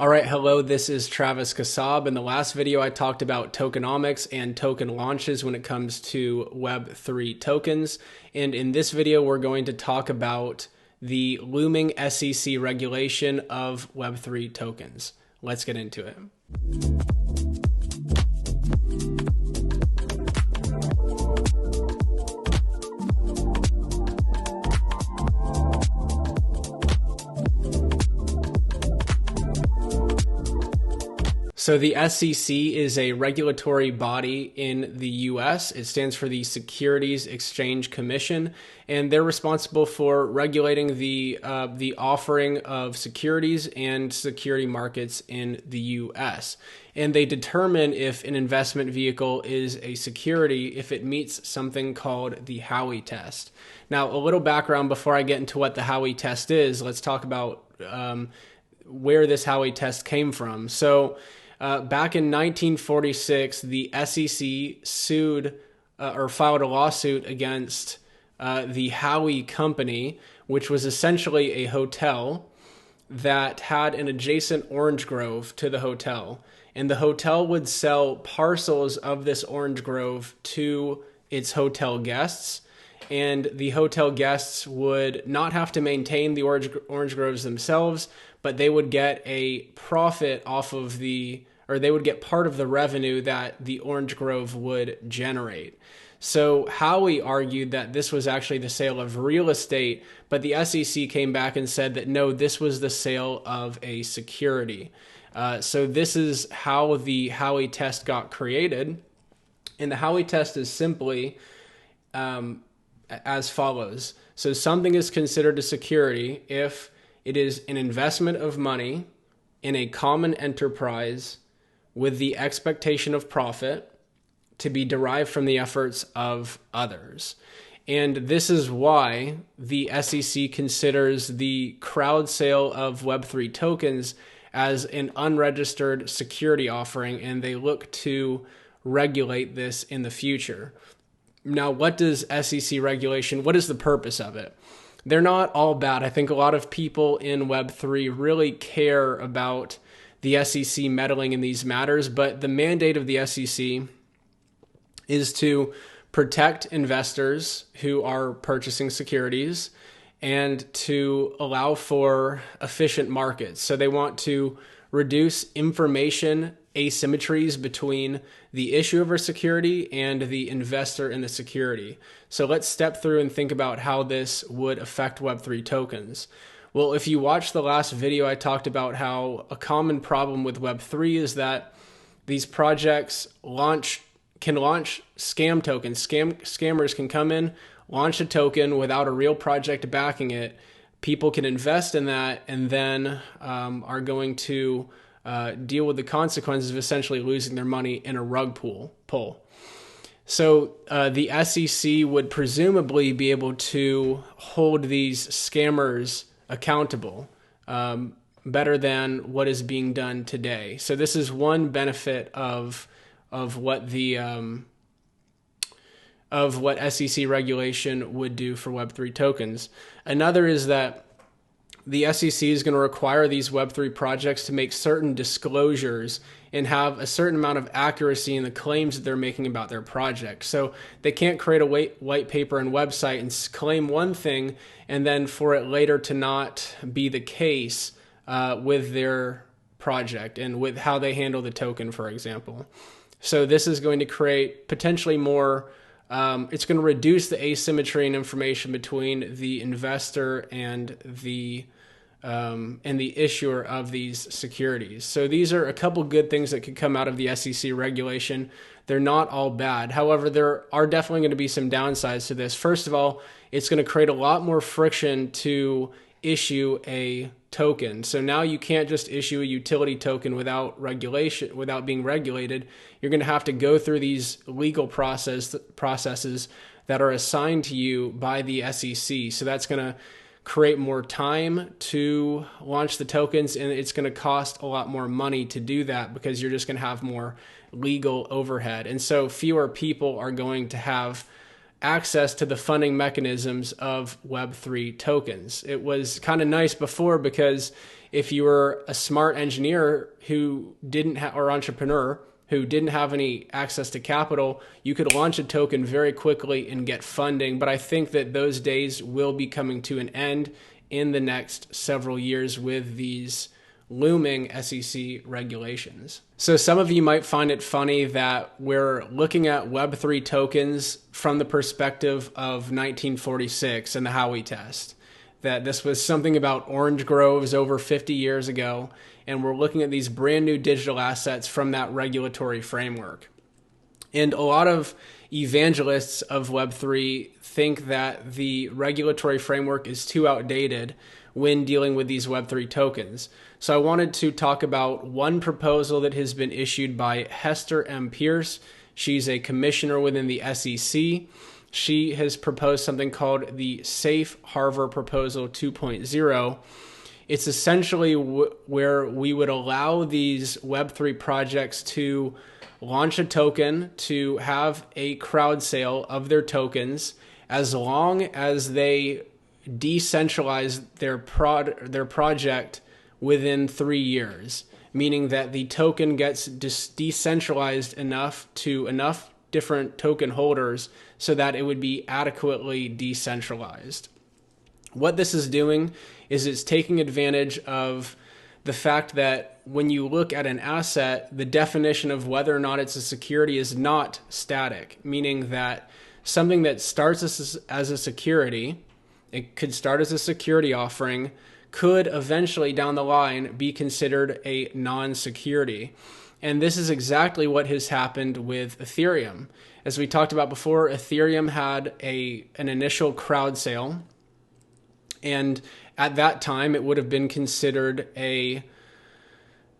All right, hello, this is Travis Kassab. In the last video, I talked about tokenomics and token launches when it comes to Web3 tokens. And in this video, we're going to talk about the looming SEC regulation of Web3 tokens. Let's get into it. So the SEC is a regulatory body in the US. It stands for the Securities Exchange Commission, and they're responsible for regulating the offering of securities and security markets in the US. And they determine if an investment vehicle is a security if it meets something called the Howie Test. Now, a little background before I get into what the Howie Test is. Let's talk about where this Howie Test came from. So back in 1946, the SEC sued or filed a lawsuit against the Howie Company, which was essentially a hotel that had an adjacent orange grove to the hotel. And the hotel would sell parcels of this orange grove to its hotel guests. And the hotel guests would not have to maintain the orange groves themselves, but they would get a profit off of they would get part of the revenue that the orange grove would generate. So Howie argued that this was actually the sale of real estate, but the SEC came back and said that no, this was the sale of a security. So this is how the Howie Test got created. And the Howie Test is simply as follows. So something is considered a security if it is an investment of money in a common enterprise with the expectation of profit to be derived from the efforts of others. And this is why the SEC considers the crowd sale of Web3 tokens as an unregistered security offering, and they look to regulate this in the future. Now, what does SEC regulation, what is the purpose of it? They're not all bad. I think a lot of people in Web3 really care about the SEC meddling in these matters, but the mandate of the SEC is to protect investors who are purchasing securities and to allow for efficient markets. So they want to reduce information asymmetries between the issuer of a security and the investor in the security. So let's step through and think about how this would affect Web3 tokens. Well, if you watched the last video, I talked about how a common problem with Web3 is that these projects can launch scam tokens. Scammers can come in, launch a token without a real project backing it. People can invest in that and then are going to deal with the consequences of essentially losing their money in a rug pull. So the SEC would presumably be able to hold these scammers accountable better than what is being done today. So this is one benefit of what SEC regulation would do for Web3 tokens. Another is that the SEC is going to require these Web3 projects to make certain disclosures and have a certain amount of accuracy in the claims that they're making about their project. So they can't create a white paper and website and claim one thing and then for it later to not be the case with their project and with how they handle the token, for example. So this is going to create potentially more, it's going to reduce the asymmetry in information between the investor and the issuer of these securities. So these are a couple good things that could come out of the SEC regulation. They're not all bad. However, there are definitely going to be some downsides to this. First of all, it's going to create a lot more friction to issue a token. So now you can't just issue a utility token without being regulated. You're going to have to go through these legal processes that are assigned to you by the SEC. So that's going to create more time to launch the tokens, and it's going to cost a lot more money to do that because you're just going to have more legal overhead. And so fewer people are going to have access to the funding mechanisms of Web3 tokens. It was kind of nice before because if you were a smart engineer who didn't have, or entrepreneur who didn't have any access to capital, you could launch a token very quickly and get funding. But I think that those days will be coming to an end in the next several years with these looming SEC regulations. So some of you might find it funny that we're looking at Web3 tokens from the perspective of 1946 and the Howie Test, that this was something about orange groves over 50 years ago, and we're looking at these brand new digital assets from that regulatory framework. And a lot of evangelists of Web3 think that the regulatory framework is too outdated when dealing with these Web3 tokens. So I wanted to talk about one proposal that has been issued by Hester M. Pierce. She's a commissioner within the SEC. She has proposed something called the Safe Harbor Proposal 2.0. It's essentially where we would allow these Web3 projects to launch a token, to have a crowd sale of their tokens, as long as they decentralize their project within 3 years, meaning that the token gets decentralized enough to enough different token holders so that it would be adequately decentralized. What this is doing is it's taking advantage of the fact that when you look at an asset, the definition of whether or not it's a security is not static, meaning that something that starts as a security, it could start as a security offering, could eventually down the line be considered a non-security. And this is exactly what has happened with Ethereum. As we talked about before, Ethereum had an initial crowd sale, and at that time it would have been considered a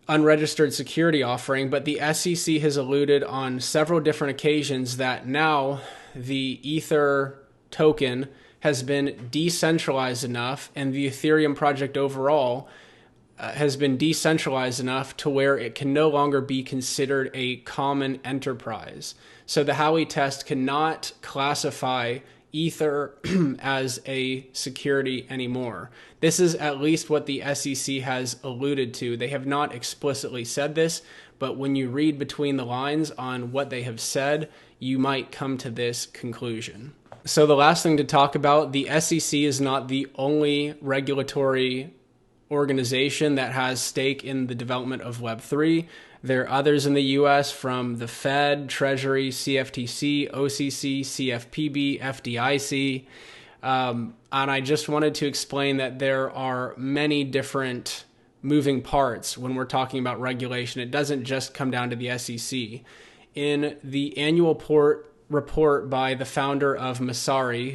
unregistered security offering, but the SEC has alluded on several different occasions that now the Ether token has been decentralized enough, and the Ethereum project overall has been decentralized enough to where it can no longer be considered a common enterprise. So the Howie Test cannot classify Ether as a security anymore. This is at least what the SEC has alluded to. They have not explicitly said this, but when you read between the lines on what they have said, you might come to this conclusion. So the last thing to talk about, the SEC is not the only regulatory organization that has stake in the development of Web3. There are others in the US, from the Fed, Treasury, CFTC, OCC, CFPB, FDIC. And I just wanted to explain that there are many different moving parts when we're talking about regulation. It doesn't just come down to the SEC. In the annual report by the founder of Masari,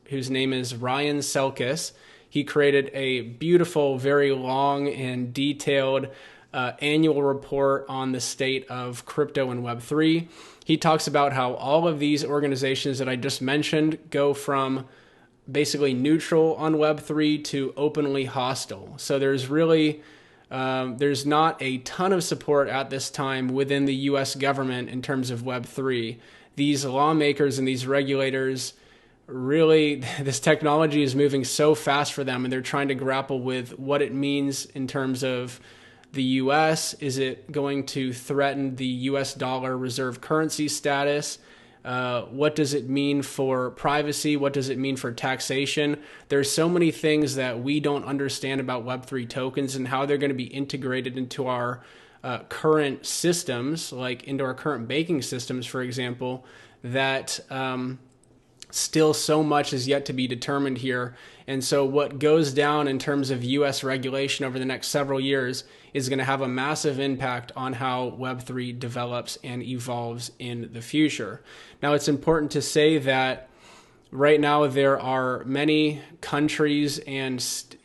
whose name is Ryan Selkis, he created a beautiful, very long and detailed annual report on the state of crypto and Web3. He talks about how all of these organizations that I just mentioned go from basically neutral on Web3 to openly hostile. So there's really there's not a ton of support at this time within the US government in terms of Web3. These lawmakers and these regulators, really, this technology is moving so fast for them, and they're trying to grapple with what it means in terms of the US. Is it going to threaten the US dollar reserve currency status? What does it mean for privacy? What does it mean for taxation? There's so many things that we don't understand about Web3 tokens and how they're going to be integrated into our current systems, like into our current banking systems, for example, that still so much is yet to be determined here. And so what goes down in terms of US regulation over the next several years is going to have a massive impact on how Web3 develops and evolves in the future. Now, it's important to say that right now there are many countries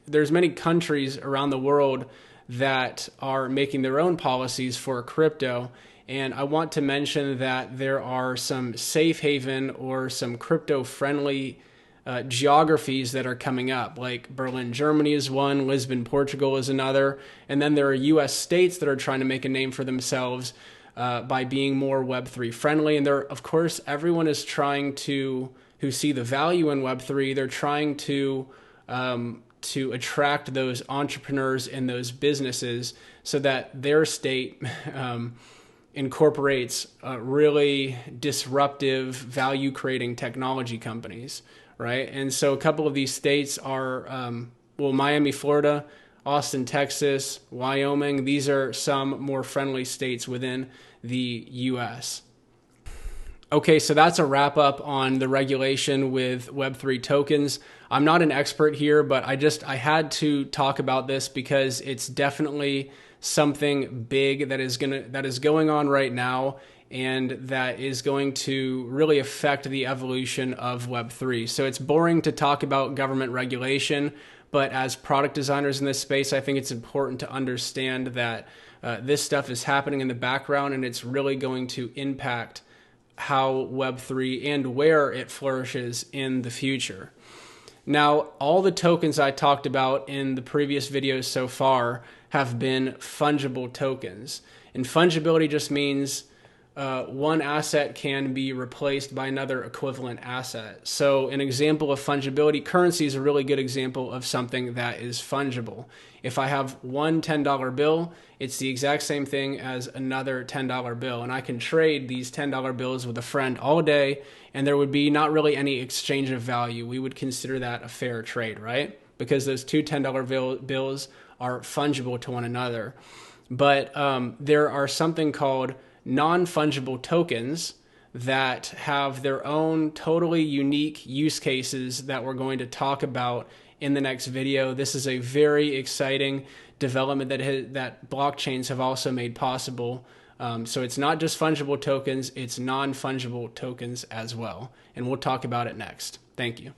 there's many countries around the world that are making their own policies for crypto. And I want to mention that there are some safe haven or some crypto-friendly geographies that are coming up, like Berlin, Germany is one, Lisbon, Portugal is another. And then there are US states that are trying to make a name for themselves by being more Web3 friendly. And there, of course, everyone is trying to who see the value in Web3. They're trying to attract those entrepreneurs and those businesses so that their state incorporates really disruptive, value-creating technology companies, right? And so a couple of these states are, Miami, Florida, Austin, Texas, Wyoming. These are some more friendly states within the U.S. Okay, so that's a wrap up on the regulation with Web3 tokens. I'm not an expert here, but I had to talk about this because it's definitely something big that is going on right now, and that is going to really affect the evolution of Web3. So it's boring to talk about government regulation, but as product designers in this space, I think it's important to understand that this stuff is happening in the background, and it's really going to impact how Web3 and where it flourishes in the future. Now, all the tokens I talked about in the previous videos so far have been fungible tokens. And fungibility just means one asset can be replaced by another equivalent asset. So an example of fungibility, currency is a really good example of something that is fungible. If I have one $10 bill, it's the exact same thing as another $10 bill. And I can trade these $10 bills with a friend all day, and there would be not really any exchange of value. We would consider that a fair trade, right? Because those two $10 bills are fungible to one another. But there are something called non-fungible tokens that have their own totally unique use cases that we're going to talk about in the next video. This is a very exciting development that blockchains have also made possible. So it's not just fungible tokens, it's non-fungible tokens as well. And we'll talk about it next. Thank you.